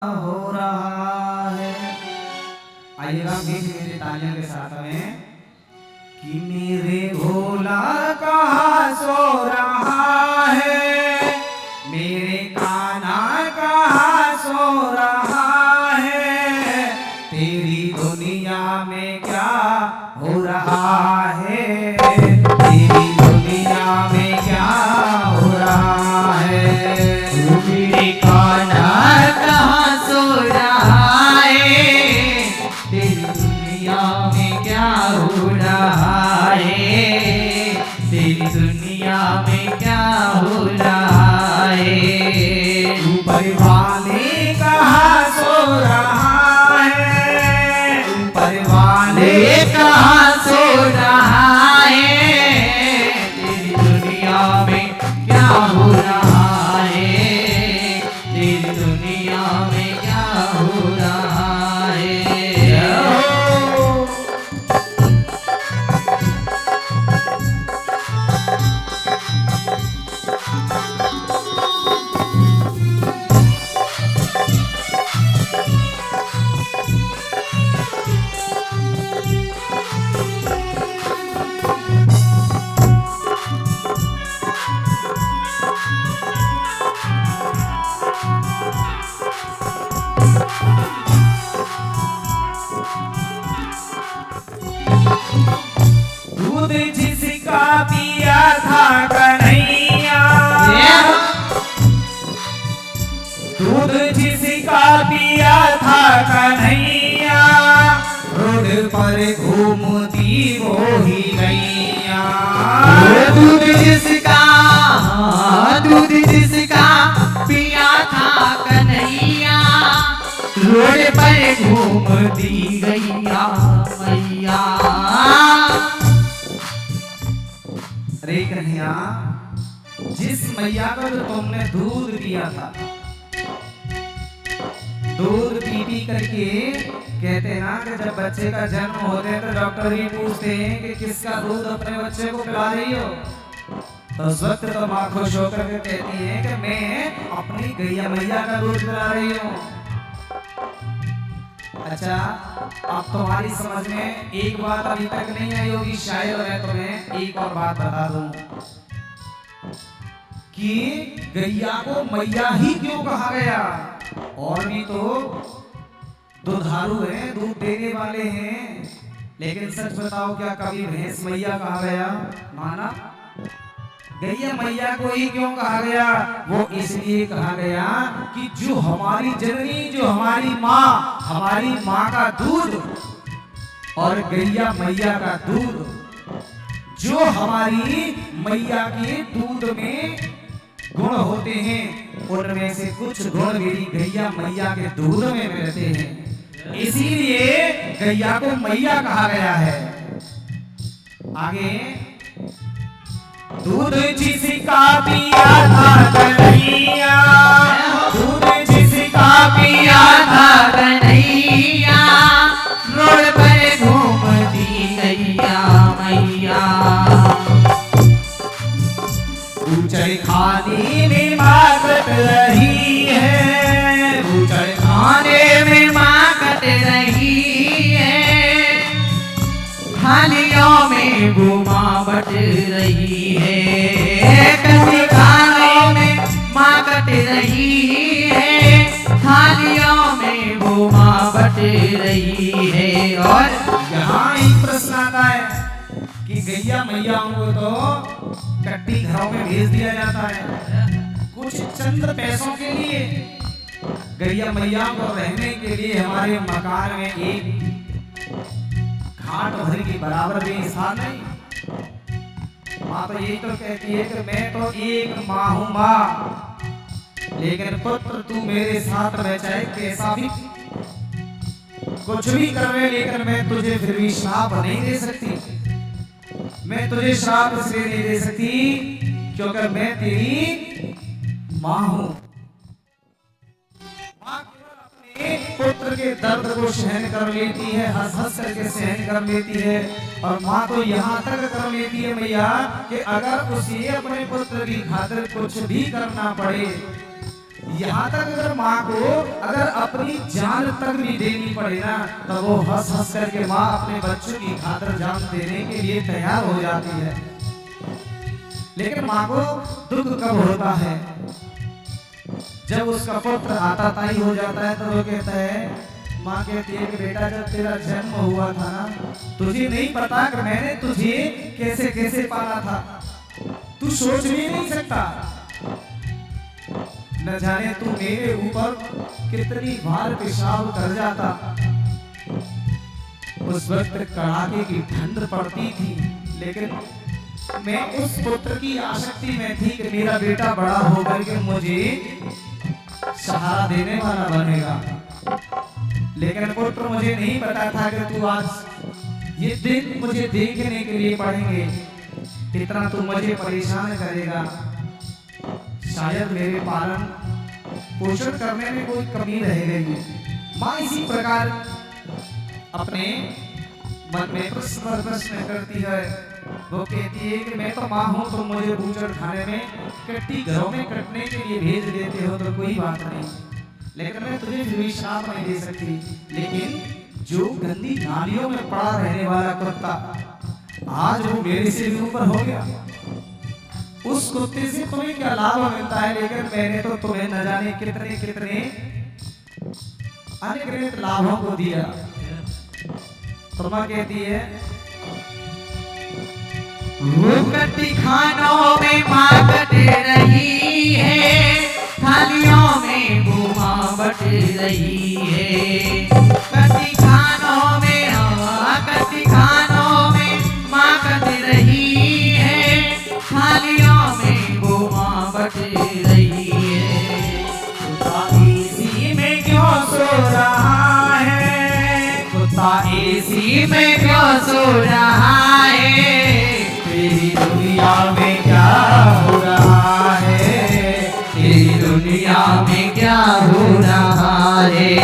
हो रहा है। आइएगा बीच मेरे तालियों के साथ में कि मेरे भोला कहाँ सो रहा है, मेरे कान्हा कहाँ सो रहा है, तेरी दुनिया में क्या हो रहा है, तेरी दुनिया में क्या हो रहा है। मेरे कान्हा कहाँ सो रहा है, तेरी दुनिया में क्या हो रहा है, तेरी दुनिया में क्या हो रहा है। ऊपर वाले कहाँ सो रहा है, ऊपर वाले कहाँ सो रहा है, तेरी दुनिया में क्या हो रहा है, तेरी दुनिया में क्या हो रहा है। दूध जिसका पिया था कन्हैया, दूध जिसका पिया था कन्हैया, रोड पर घूमती वो ही गैया। दूध जिसका पिया था कन्हैया, रोड पर घूमती गैया मैया। अरे कन्हैया, जिस मैया का जो तुमने दूध पिया था, दूध पी पी करके कहते हैं ना कि जब बच्चे का जन्म होते हैं तो डॉक्टर भी पूछते हैं कि किसका दूध अपने बच्चे को पिला रही हो, तो उस वक्त तो माँ खुश होकर के कहती है कि मैं अपनी गैया मैया का दूध पिला रही हूँ। अच्छा, अब तुम्हारी समझ में एक बात अभी तक नहीं आई होगी, शायद मैं तुम्हें एक और बात बता दूं कि गैया को मैया ही क्यों कहा गया। और भी तो दुधारू हैं, दूध देने वाले हैं, लेकिन सच बताओ क्या कभी भैंस मैया कहा गया? माना गैया मैया को ही क्यों कहा गया? वो इसलिए कहा गया कि जो हमारी जननी, जो हमारी माँ का दूध और गैया मैया का दूध, जो हमारी मैया के दूध में गुण होते हैं, उनमें से कुछ गुण मेरी गैया मैया के दूध में रहते हैं, इसीलिए गैया को मैया कहा गया है। आगे, दूध जिसका पिया था कन्हैया, दूध जिसका पिया था कन्हैया, रोड पर घूमती गैया मैया। ऊंचे खाने में माँ कट रही है, ऊंचे खाने में माँ कट रही है, थालियों में वो माँ बट रही है। कभी खाने में माँ कट रही है, थालियों में वो माँ बट रही है। और यहाँ एक प्रश्न आता है कि गैया मैयाओं को तो कट्टी घरों में भेज दिया जाता है कुछ चंद पैसों के लिए। गैया मैयाओं को रहने के लिए हमारे मकान में एक घाट भर की बराबर भी स्थान नहीं। माँ तो यही तो कहती है कि मैं तो एक माँ हूँ माँ, लेकिन पुत्र तू मेरे साथ रह, चाहे कैसा भी कुछ भी कर ले, लेकिन मैं तुझे फिर भी श्राप नहीं दे सकती। मैं तुझे श्राप इसलिए नहीं दे सकती क्योंकि मैं तेरी माँ हूँ। माँ केवल अपने पुत्र के दर्द को सहन कर लेती है, हंस हंस करके सहन कर लेती है, और माँ तो यहाँ तक कर लेती है मैया कि अगर उसे अपने पुत्र की खातिर कुछ भी करना पड़े, यहाँ तक अगर माँ को अगर अपनी जान तक भी देनी पड़े ना, तो वो हंस हंस करके माँ अपने बच्चों की खातिर जान देने के लिए तैयार हो जाती है। लेकिन माँ को दुख कब होता है? जब उसका पुत्र आताताई हो जाता है, तो वो कहता है, माँ कहती है कि बेटा जब तेरा जन्म हुआ था ना, तुझे नहीं पता कि मैंने तुझे कैसे कैसे पाला था, तू सोच भी नहीं सकता। न जाने तू मेरे ऊपर कितनी बार पेशाब कर जाता। उस वक्त कड़ाके की ठंड पड़ती थी, लेकिन मैं उस पुत्र की आसक्ति में थी कि मेरा बेटा बड़ा होकर के मुझे सहारा देने वाला बनेगा। लेकिन पुत्र मुझे नहीं पता था कि तू आज ये दिन मुझे देखने के लिए पड़ेंगे, इतना तू मुझे परेशान करेगा। शायद मेरे पालन पोषण करने में कोई कमी रह गई। माँ इसी प्रकार अपने मन में प्रश्न करती है। वो कहती है कि मैं तो माँ हूँ, तो मुझे बूचड़ खाने में कट्टी घरों में कटने के लिए भेज देते हो तो कोई बात नहीं, लेकिन मैं तुझे फिर भी श्राप नहीं दे सकती। लेकिन जो गंदी नालियों में पड़ा रहने वाला कुत्ता आज वो मेरे से भी ऊपर हो गया, उस कुत्ते से तुम्हें क्या लाभ मिलता है? लेकिन मैंने तो तुम्हें न जाने कितने कितने अनगिनत लाभों को दिया। तो माँ कहती है, वो कटी खानों में माँ कट रही है, थालियों में वो माँ बट रही है। कटी खानों में कटी खानों में माँ कट रही है, थालियों में वो माँ बट रही है। कुत्ता एसी में क्यों सो रहा है? कुत्ता एसी में क्यों सो रहा है? तेरी दुनिया में क्या हो रहा है? तेरी दुनिया में क्या हो रहा है?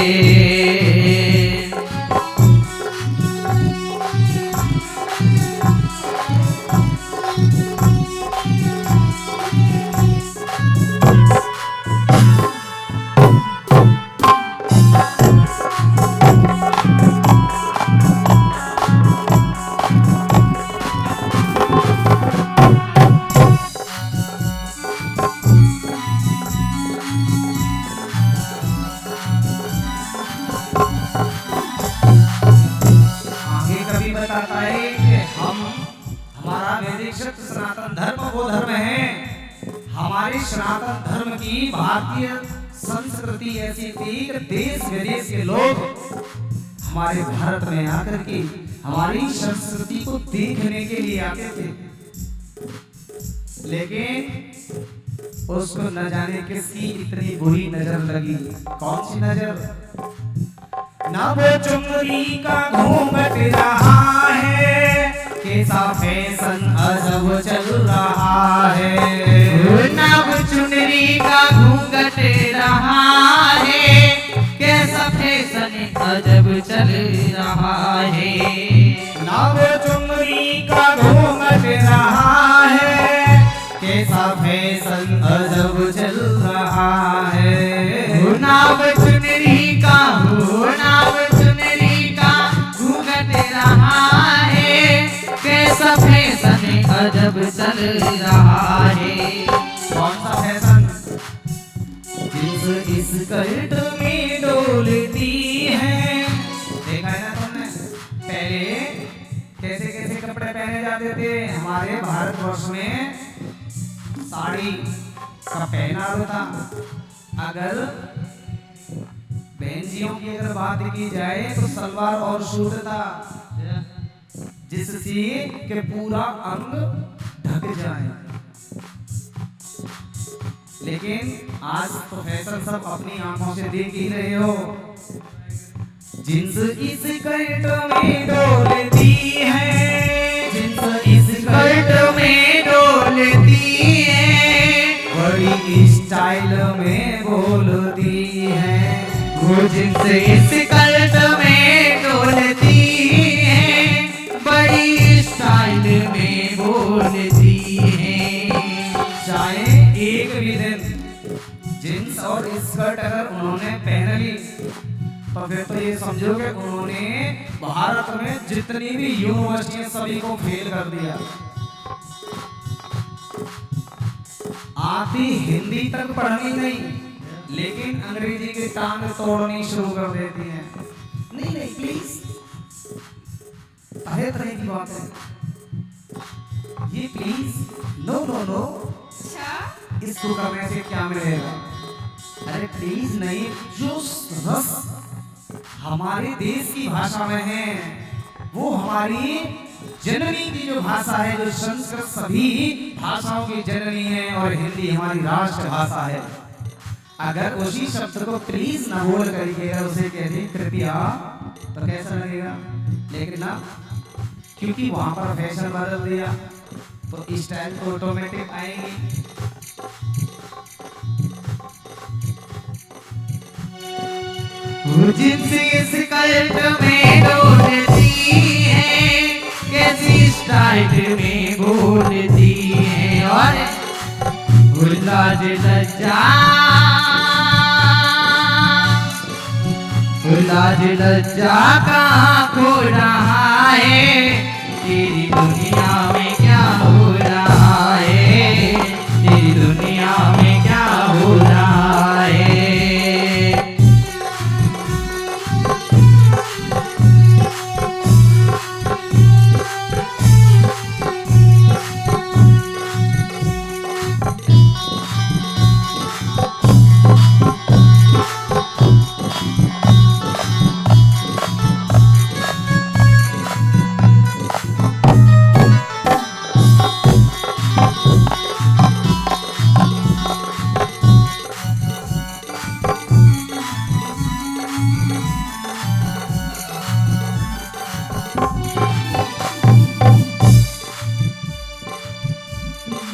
बताता है कि हमारा वैदिक सनातन धर्म वो धर्म है। हमारे सनातन धर्म की भारतीय संस्कृति ऐसी थी कि देश विदेश के लोग हमारे भारत में आकर के हमारी संस्कृति को देखने के लिए आते थे, लेकिन उसको न जाने किसकी इतनी बुरी नजर लगी। कौन सी नजर? ना वो चुनरी का घूंघट रहा है, कैसा फैशन अजब चल रहा है। ना वो चुनरी का घूंघट रहा है, कैसा फैशन अजब चल रहा है। ना वो चुनरी का घूंघट रहा है, कैसा फैशन अजब चल रहा है। ना वो चुनरी का घूंघट रहा है, कैसा फैशन अजब चल रहा है। कौन सा फैशन? जींस इस स्कर्ट में डोलती है। देखा है ना तुमने? पहले कैसे कैसे कपड़े पहने जाते थे हमारे भारतवर्ष में? साड़ी का पहनावा था। अगर बहनजियों की अगर बात की जाए तो सलवार और सूट था, जिससे कि पूरा अंग ढक जाए। लेकिन आज तो फैशन सब अपनी आंखों से देख ही रहे हो। जींस इस स्कर्ट में डोलती है, जींस इस स्कर्ट में डोलती है, बड़ी स्टाइल में बोलती है। वो जींस इस स्कर्ट में डोलती है, बड़ी स्टाइल में बोलती है। चाहे एक भी दिन जींस और इस तो फिर तो ये समझो कि उन्होंने भारत में जितनी भी यूनिवर्सिटियां सभी को फेल कर दिया। आती हिंदी तक पढ़नी नहीं, लेकिन अंग्रेजी की टांग तोड़नी शुरू कर देती हैं। नहीं नहीं प्लीज, तरह तरह की बात है ये, प्लीज नो नो नो। इसको करने से क्या मिलेगा? अरे प्लीज नहीं, जो रस हमारे देश की भाषा में है, वो हमारी जननी की जो भाषा है, जो संस्कृत सभी भाषाओं की जननी है और हिंदी हमारी राष्ट्र भाषा है। अगर उसी शब्द को प्लीज ना बोल करके उसे कहते कृपया, तो कैसा लगेगा? लेकिन ना, क्योंकि वहां पर फैशन बदल दिया तो स्टाइल तो ऑटोमेटिक आएगी। जिनसे स्कर्ट में डोलती है, कैसी स्टाइल में बोलती है, और लाज लज्जा, लाज लज्जा कहाँ खो रहा है, तेरी दुनिया में क्या हो रहा है, तेरी दुनिया में क्या हो रहा है।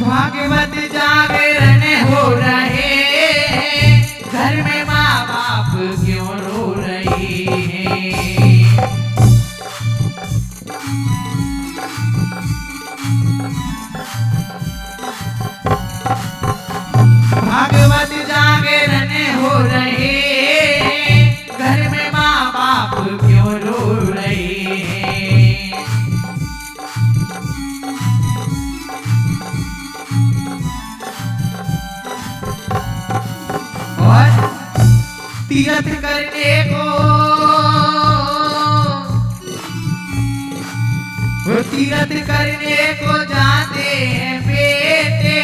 भागवत जागरण हो रहे हैं, घर में माँ बाप क्यों रो रही हैं। भागवत जागरण हो रहे हैं, घर में माँ बाप क्यों रो रहे हैं। तीरथ करने को, वो तीरथ करने को जाते हैं बेटे,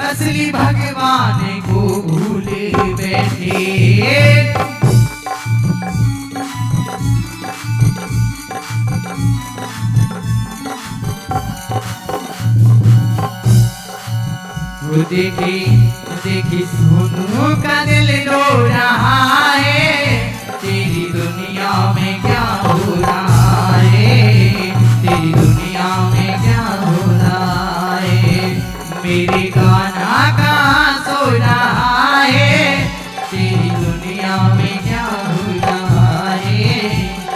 असली भगवान को भूले बैठे। वो देखी सोनू का दिल रो रहा है, तेरी दुनिया में क्या हो रहा है, तेरी दुनिया में क्या हो रहा है। मेरे गाना कहाँ सो रहा है, तेरी दुनिया में क्या हो रहा है,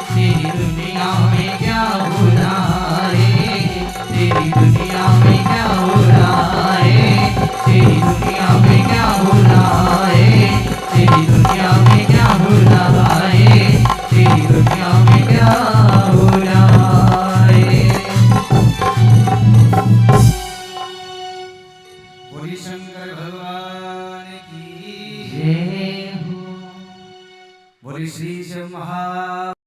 तेरी दुनिया में क्या हो रहा है, तेरी दुनिया में क्या हो रहा है, तेरी दुनिया में क्या हो रहा है, तेरी दुनिया में क्या हो रहा है, तेरी दुनिया में क्या हो रहा है। बोली शंकर भगवान की जय हो। बोली श्री शिव महा